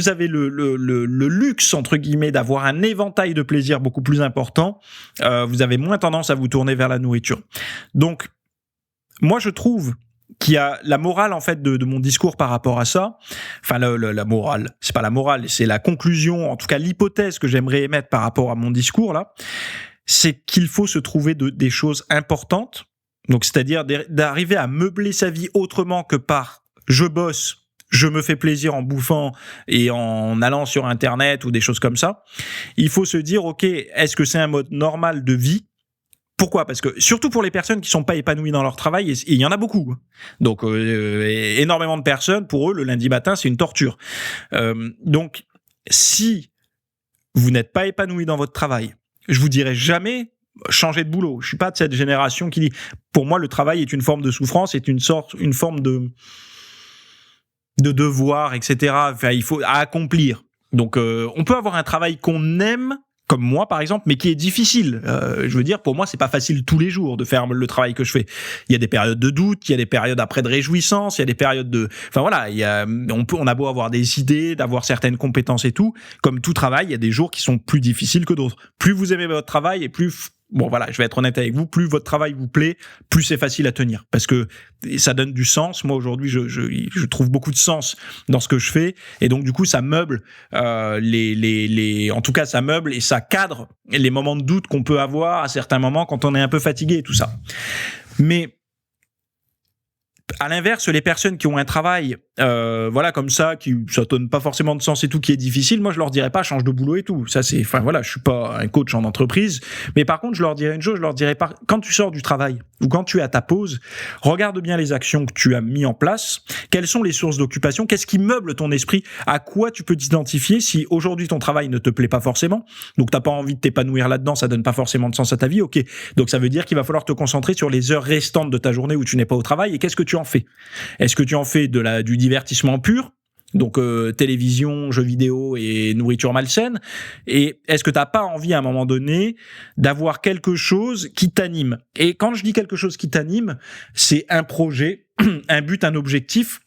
avez le luxe entre guillemets d'avoir un éventail de plaisir beaucoup plus important, vous avez moins tendance à vous tourner vers la nourriture. Donc moi je trouve qu'il y a la morale en fait de mon discours par rapport à ça. Enfin la morale, c'est pas la morale, c'est la conclusion, en tout cas l'hypothèse que j'aimerais émettre par rapport à mon discours là. C'est qu'il faut se trouver des choses importantes, donc c'est-à-dire d'arriver à meubler sa vie autrement que par je bosse, je me fais plaisir en bouffant et en allant sur Internet ou des choses comme ça. Il faut se dire, ok, est-ce que c'est un mode normal de vie ? Pourquoi ? Parce que surtout pour les personnes qui sont pas épanouies dans leur travail, et il y en a beaucoup. Donc énormément de personnes, pour eux, le lundi matin, c'est une torture. Donc si vous n'êtes pas épanoui dans votre travail, je vous dirai jamais changer de boulot. Je suis pas de cette génération qui dit, pour moi, le travail est une forme de souffrance, est une forme de devoir, etc. Enfin, il faut à accomplir. Donc, on peut avoir un travail qu'on aime, comme moi par exemple, mais qui est difficile. Je veux dire, pour moi, c'est pas facile tous les jours de faire le travail que je fais. Il y a des périodes de doute, il y a des périodes après de réjouissance, il y a des périodes de, enfin voilà, on a beau avoir des idées, d'avoir certaines compétences et tout. Comme tout travail, il y a des jours qui sont plus difficiles que d'autres. Plus vous aimez votre travail et plus bon voilà, je vais être honnête avec vous, plus votre travail vous plaît, plus c'est facile à tenir, parce que ça donne du sens. Moi aujourd'hui, je trouve beaucoup de sens dans ce que je fais, et donc du coup ça meuble en tout cas ça meuble et ça cadre les moments de doute qu'on peut avoir à certains moments quand on est un peu fatigué et tout ça. Mais à l'inverse, les personnes qui ont un travail, voilà, comme ça, ça donne pas forcément de sens et tout, qui est difficile, moi je leur dirais pas change de boulot et tout. Ça c'est, enfin voilà, je suis pas un coach en entreprise, mais par contre je leur dirais une chose, je leur dirais quand tu sors du travail ou quand tu es à ta pause, regarde bien les actions que tu as mis en place, quelles sont les sources d'occupation, qu'est-ce qui meuble ton esprit, à quoi tu peux t'identifier si aujourd'hui ton travail ne te plaît pas forcément, donc t'as pas envie de t'épanouir là-dedans, ça donne pas forcément de sens à ta vie, ok. Donc ça veut dire qu'il va falloir te concentrer sur les heures restantes de ta journée où tu n'es pas au travail, et qu'est-ce que tu en fais ? Est-ce que tu en fais du divertissement pur, donc télévision, jeux vidéo et nourriture malsaine, et est-ce que t'as pas envie à un moment donné d'avoir quelque chose qui t'anime ? Et quand je dis quelque chose qui t'anime, c'est un projet, un but, un objectif.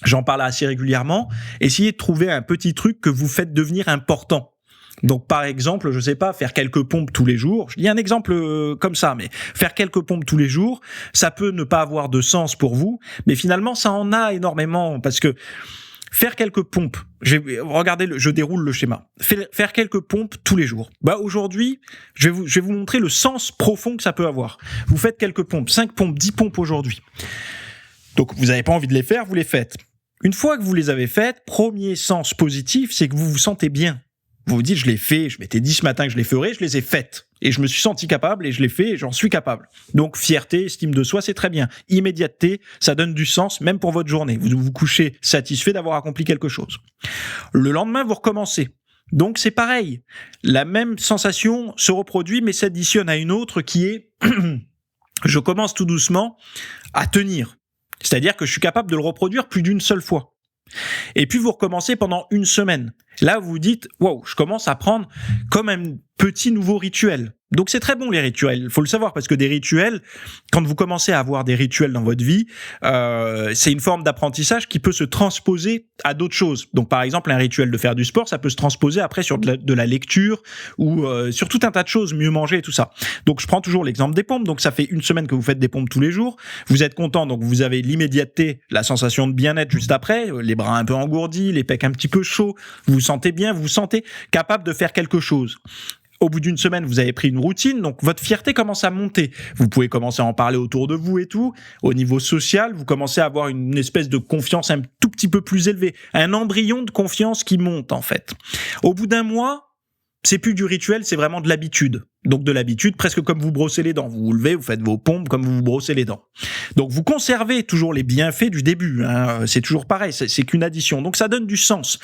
J'en parle assez régulièrement. Essayez de trouver un petit truc que vous faites devenir important. Donc par exemple, je sais pas, faire quelques pompes tous les jours. Je dis un exemple comme ça, mais faire quelques pompes tous les jours, ça peut ne pas avoir de sens pour vous, mais finalement ça en a énormément, parce que faire quelques pompes, regardez, je déroule le schéma. Faire quelques pompes tous les jours. Bah aujourd'hui, je vais vous montrer le sens profond que ça peut avoir. Vous faites quelques pompes, 5 pompes, 10 pompes aujourd'hui. Donc vous n'avez pas envie de les faire, vous les faites. Une fois que vous les avez faites, premier sens positif, c'est que vous vous sentez bien. Vous vous dites, je l'ai fait, je m'étais dit ce matin que je les ferais, je les ai faites. Et je me suis senti capable et je l'ai fait et j'en suis capable. Donc, fierté, estime de soi, c'est très bien. Immédiateté, ça donne du sens, même pour votre journée. Vous vous couchez satisfait d'avoir accompli quelque chose. Le lendemain, vous recommencez. Donc, c'est pareil. La même sensation se reproduit, mais s'additionne à une autre qui est, je commence tout doucement à tenir. C'est-à-dire que je suis capable de le reproduire plus d'une seule fois. Et puis vous recommencez pendant une semaine. Là, vous vous dites, waouh, je commence à prendre comme un petit nouveau rituel. Donc c'est très bon les rituels, il faut le savoir, parce que des rituels, quand vous commencez à avoir des rituels dans votre vie, c'est une forme d'apprentissage qui peut se transposer à d'autres choses. Donc par exemple, un rituel de faire du sport, ça peut se transposer après sur de la lecture ou sur tout un tas de choses, mieux manger et tout ça. Donc je prends toujours l'exemple des pompes. Donc ça fait une semaine que vous faites des pompes tous les jours, vous êtes content, donc vous avez l'immédiateté, la sensation de bien-être juste après, les bras un peu engourdis, les pecs un petit peu chauds, vous vous sentez bien, vous vous sentez capable de faire quelque chose. Au bout d'une semaine, vous avez pris une routine, donc votre fierté commence à monter. Vous pouvez commencer à en parler autour de vous et tout. Au niveau social, vous commencez à avoir une espèce de confiance un tout petit peu plus élevée. Un embryon de confiance qui monte, en fait. Au bout d'un mois, c'est plus du rituel, c'est vraiment de l'habitude. Donc de l'habitude, presque comme vous brossez les dents. Vous vous levez, vous faites vos pompes comme vous vous brossez les dents. Donc vous conservez toujours les bienfaits du début. C'est toujours pareil, c'est qu'une addition. Donc ça donne du sens.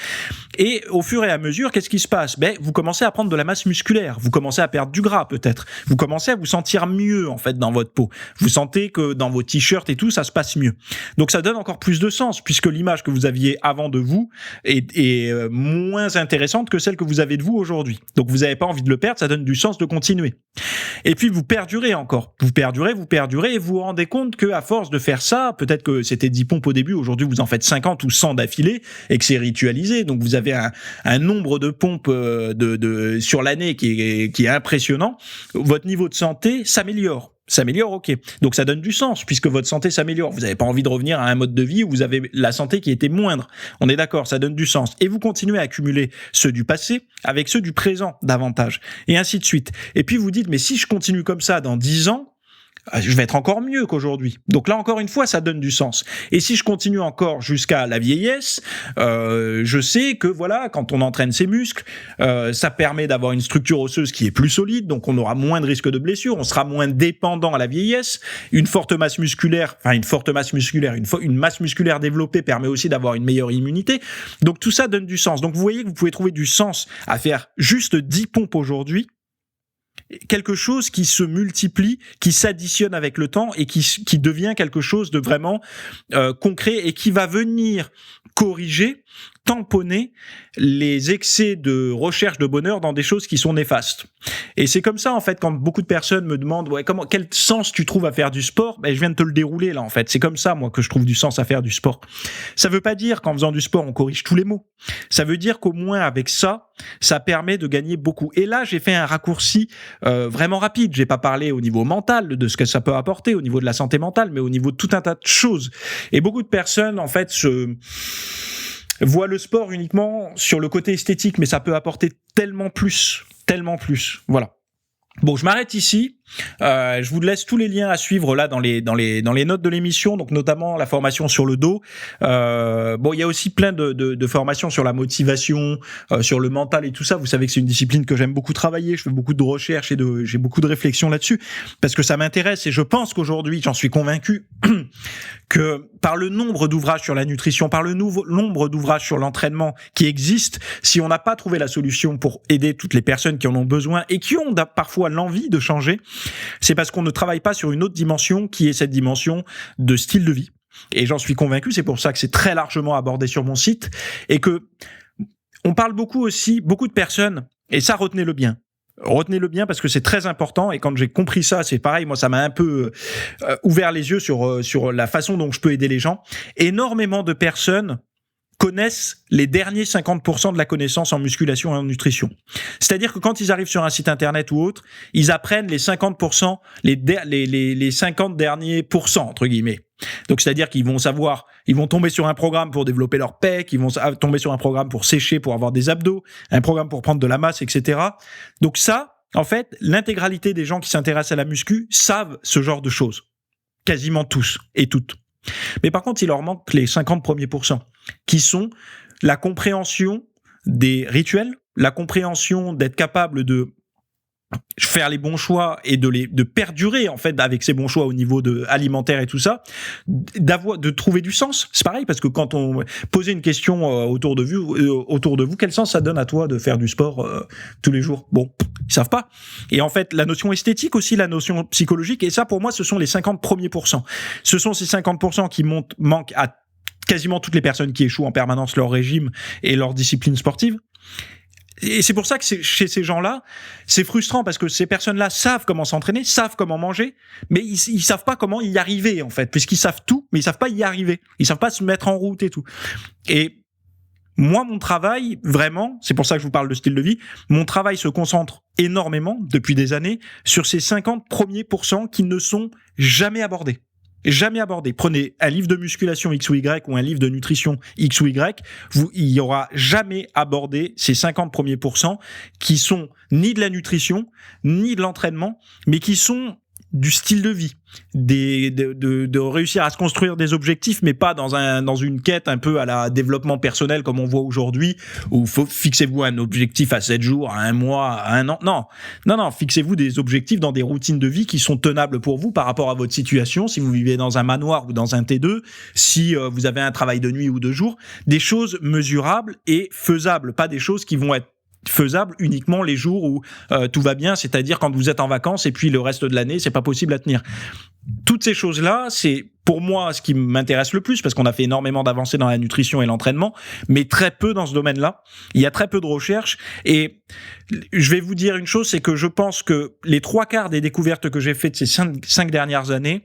Et au fur et à mesure, qu'est-ce qui se passe ? Vous commencez à prendre de la masse musculaire. Vous commencez à perdre du gras peut-être. Vous commencez à vous sentir mieux en fait dans votre peau. Vous sentez que dans vos t-shirts et tout, ça se passe mieux. Donc ça donne encore plus de sens puisque l'image que vous aviez avant de vous est moins intéressante que celle que vous avez de vous aujourd'hui. Donc vous n'avez pas envie de le perdre, ça donne du sens de continuer. Et puis vous perdurez encore. Vous perdurez et vous vous rendez compte qu'à force de faire ça, peut-être que c'était 10 pompes au début, aujourd'hui vous en faites 50 ou 100 d'affilée et que c'est ritualisé. Donc vous avez un nombre de pompes sur l'année qui est impressionnant. Votre niveau de santé s'améliore, ok. Donc ça donne du sens puisque votre santé s'améliore. Vous n'avez pas envie de revenir à un mode de vie où vous avez la santé qui était moindre. On est d'accord, ça donne du sens. Et vous continuez à accumuler ceux du passé avec ceux du présent davantage. Et ainsi de suite. Et puis vous dites, mais si je continue comme ça dans 10 ans, je vais être encore mieux qu'aujourd'hui. Donc là, encore une fois, ça donne du sens. Et si je continue encore jusqu'à la vieillesse, je sais que voilà, quand on entraîne ses muscles, ça permet d'avoir une structure osseuse qui est plus solide, donc on aura moins de risques de blessures, on sera moins dépendant à la vieillesse. Une masse musculaire développée permet aussi d'avoir une meilleure immunité. Donc tout ça donne du sens. Donc vous voyez que vous pouvez trouver du sens à faire juste 10 pompes aujourd'hui. Quelque chose qui se multiplie, qui s'additionne avec le temps et qui devient quelque chose de vraiment concret et qui va venir corriger, tamponner les excès de recherche de bonheur dans des choses qui sont néfastes. Et c'est comme ça en fait quand beaucoup de personnes me demandent quel sens tu trouves à faire du sport, je viens de te le dérouler là en fait. C'est comme ça moi que je trouve du sens à faire du sport. Ça veut pas dire qu'en faisant du sport on corrige tous les maux. Ça veut dire qu'au moins avec ça permet de gagner beaucoup. Et là j'ai fait un raccourci vraiment rapide. J'ai pas parlé au niveau mental de ce que ça peut apporter au niveau de la santé mentale, mais au niveau de tout un tas de choses. Et beaucoup de personnes en fait voient le sport uniquement sur le côté esthétique, mais ça peut apporter tellement plus. Voilà. Bon, je m'arrête ici. Je vous laisse tous les liens à suivre là dans les notes de l'émission, donc notamment la formation sur le dos. Il y a aussi plein de formations sur la motivation, sur le mental et tout ça. Vous savez que c'est une discipline que j'aime beaucoup travailler. Je fais beaucoup de recherches et j'ai beaucoup de réflexions là-dessus parce que ça m'intéresse et je pense qu'aujourd'hui, j'en suis convaincu que par le nombre d'ouvrages sur la nutrition, par le nombre d'ouvrages sur l'entraînement qui existent, si on n'a pas trouvé la solution pour aider toutes les personnes qui en ont besoin et qui ont parfois l'envie de changer, c'est parce qu'on ne travaille pas sur une autre dimension qui est cette dimension de style de vie. Et j'en suis convaincu, c'est pour ça que c'est très largement abordé sur mon site et que on parle beaucoup de personnes, et ça retenez-le bien parce que c'est très important et quand j'ai compris ça, c'est pareil, moi ça m'a un peu ouvert les yeux sur la façon dont je peux aider les gens. Énormément de personnes connaissent les derniers 50% de la connaissance en musculation et en nutrition. C'est-à-dire que quand ils arrivent sur un site internet ou autre, ils apprennent les 50%, les 50 derniers pourcents, entre guillemets. Donc, c'est-à-dire qu'ils vont tomber sur un programme pour développer leur pec, ils vont tomber sur un programme pour sécher, pour avoir des abdos, un programme pour prendre de la masse, etc. Donc ça, en fait, l'intégralité des gens qui s'intéressent à la muscu savent ce genre de choses. Quasiment tous et toutes. Mais par contre, il leur manque les 50 premiers pourcents, qui sont la compréhension des rituels, la compréhension d'être capable de faire les bons choix et de perdurer en fait avec ces bons choix au niveau alimentaire et tout ça, de trouver du sens. C'est pareil parce que quand on posait une question autour de vous, quel sens ça donne à toi de faire du sport tous les jours ? Bon, ils savent pas. Et en fait, la notion esthétique aussi, la notion psychologique, et ça pour moi, ce sont les 50 premiers pourcents. Ce sont ces 50% qui manquent à quasiment toutes les personnes qui échouent en permanence leur régime et leur discipline sportive. Et c'est pour ça que chez ces gens-là, c'est frustrant parce que ces personnes-là savent comment s'entraîner, savent comment manger, mais ils savent pas comment y arriver en fait, puisqu'ils savent tout, mais ils savent pas y arriver, ils savent pas se mettre en route et tout. Et moi, mon travail, vraiment, c'est pour ça que je vous parle de style de vie, mon travail se concentre énormément depuis des années sur ces 50 premiers pourcents qui ne sont jamais abordés. Jamais abordé. Prenez un livre de musculation X ou Y ou un livre de nutrition X ou Y, il y aura jamais abordé ces 50 premiers pourcents qui sont ni de la nutrition, ni de l'entraînement, mais qui sont du style de vie, de réussir à se construire des objectifs, mais pas dans une quête un peu à la développement personnel comme on voit aujourd'hui, où fixez-vous un objectif à 7 jours, à 1 mois, à 1 an. Non, fixez-vous des objectifs dans des routines de vie qui sont tenables pour vous par rapport à votre situation, si vous vivez dans un manoir ou dans un T2, si vous avez un travail de nuit ou de jour, des choses mesurables et faisables, pas des choses qui vont être faisable uniquement les jours où tout va bien, c'est-à-dire quand vous êtes en vacances et puis le reste de l'année, c'est pas possible à tenir. Toutes ces choses-là, c'est pour moi ce qui m'intéresse le plus parce qu'on a fait énormément d'avancées dans la nutrition et l'entraînement, mais très peu dans ce domaine-là. Il y a très peu de recherches et je vais vous dire une chose, c'est que je pense que les 3/4 des découvertes que j'ai faites ces 5 dernières années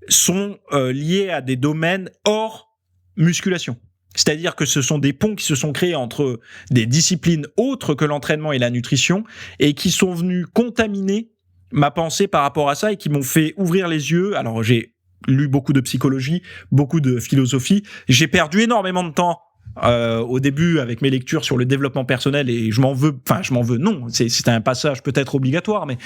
sont liées à des domaines hors musculation. C'est-à-dire que ce sont des ponts qui se sont créés entre des disciplines autres que l'entraînement et la nutrition et qui sont venus contaminer ma pensée par rapport à ça et qui m'ont fait ouvrir les yeux. Alors j'ai lu beaucoup de psychologie, beaucoup de philosophie. J'ai perdu énormément de temps au début avec mes lectures sur le développement personnel et je m'en veux, non, c'est un passage peut-être obligatoire, mais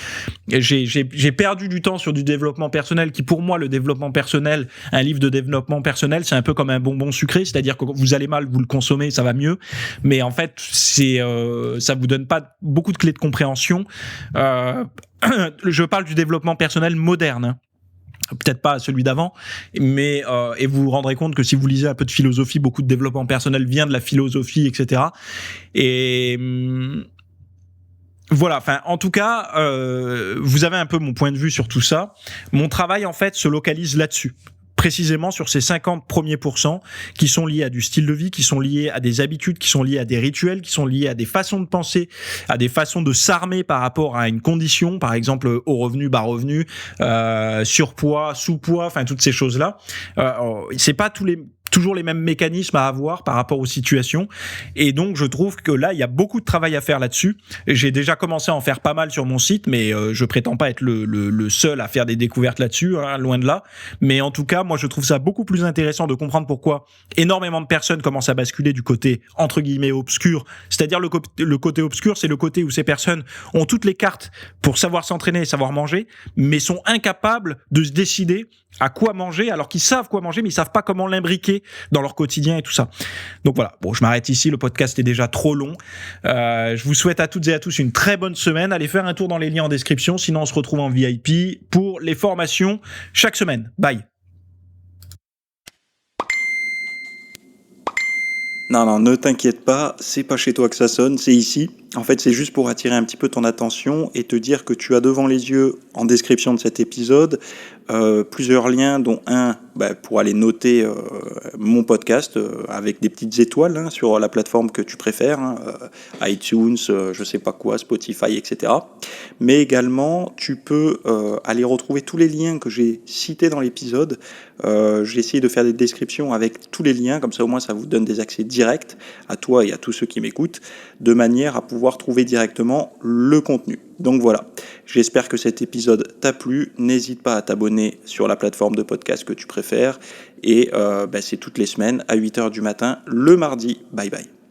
j'ai perdu du temps sur du développement personnel qui pour moi, le développement personnel, un livre de développement personnel, c'est un peu comme un bonbon sucré, c'est-à-dire que vous allez mal, vous le consommez, ça va mieux, mais en fait, ça vous donne pas beaucoup de clés de compréhension. Je parle du développement personnel moderne, hein. Peut-être pas celui d'avant, mais et vous vous rendrez compte que si vous lisez un peu de philosophie, beaucoup de développement personnel vient de la philosophie, etc. Et voilà, enfin, en tout cas, vous avez un peu mon point de vue sur tout ça. Mon travail, en fait, se localise là-dessus. Précisément sur ces 50 premiers pourcents qui sont liés à du style de vie, qui sont liés à des habitudes, qui sont liés à des rituels, qui sont liés à des façons de penser, à des façons de s'armer par rapport à une condition, par exemple haut revenu, bas revenu, surpoids, sous-poids, enfin toutes ces choses-là. C'est pas toujours les mêmes mécanismes à avoir par rapport aux situations. Et donc, je trouve que là, il y a beaucoup de travail à faire là-dessus. J'ai déjà commencé à en faire pas mal sur mon site, mais je prétends pas être le seul à faire des découvertes là-dessus, hein, loin de là. Mais en tout cas, moi, je trouve ça beaucoup plus intéressant de comprendre pourquoi énormément de personnes commencent à basculer du côté, entre guillemets, obscur. C'est-à-dire le côté obscur, c'est le côté où ces personnes ont toutes les cartes pour savoir s'entraîner et savoir manger, mais sont incapables de se décider à quoi manger, alors qu'ils savent quoi manger, mais ils savent pas comment l'imbriquer dans leur quotidien et tout ça. Donc voilà, bon, je m'arrête ici, le podcast est déjà trop long. Je vous souhaite à toutes et à tous une très bonne semaine. Allez faire un tour dans les liens en description, sinon on se retrouve en VIP pour les formations chaque semaine. Bye. Non, ne t'inquiète pas, c'est pas chez toi que ça sonne, c'est ici. En fait, c'est juste pour attirer un petit peu ton attention et te dire que tu as devant les yeux, en description de cet épisode, plusieurs liens, dont un pour aller noter mon podcast avec des petites étoiles, hein, sur la plateforme que tu préfères, hein, iTunes, je sais pas quoi, Spotify, etc. Mais également, tu peux aller retrouver tous les liens que j'ai cités dans l'épisode. J'ai essayé de faire des descriptions avec tous les liens, comme ça au moins ça vous donne des accès directs à toi et à tous ceux qui m'écoutent, de manière à pouvoir trouver directement le contenu. Donc voilà, j'espère que cet épisode t'a plu. N'hésite pas à t'abonner sur la plateforme de podcast que tu préfères. Et c'est toutes les semaines à 8h du matin, le mardi. Bye bye.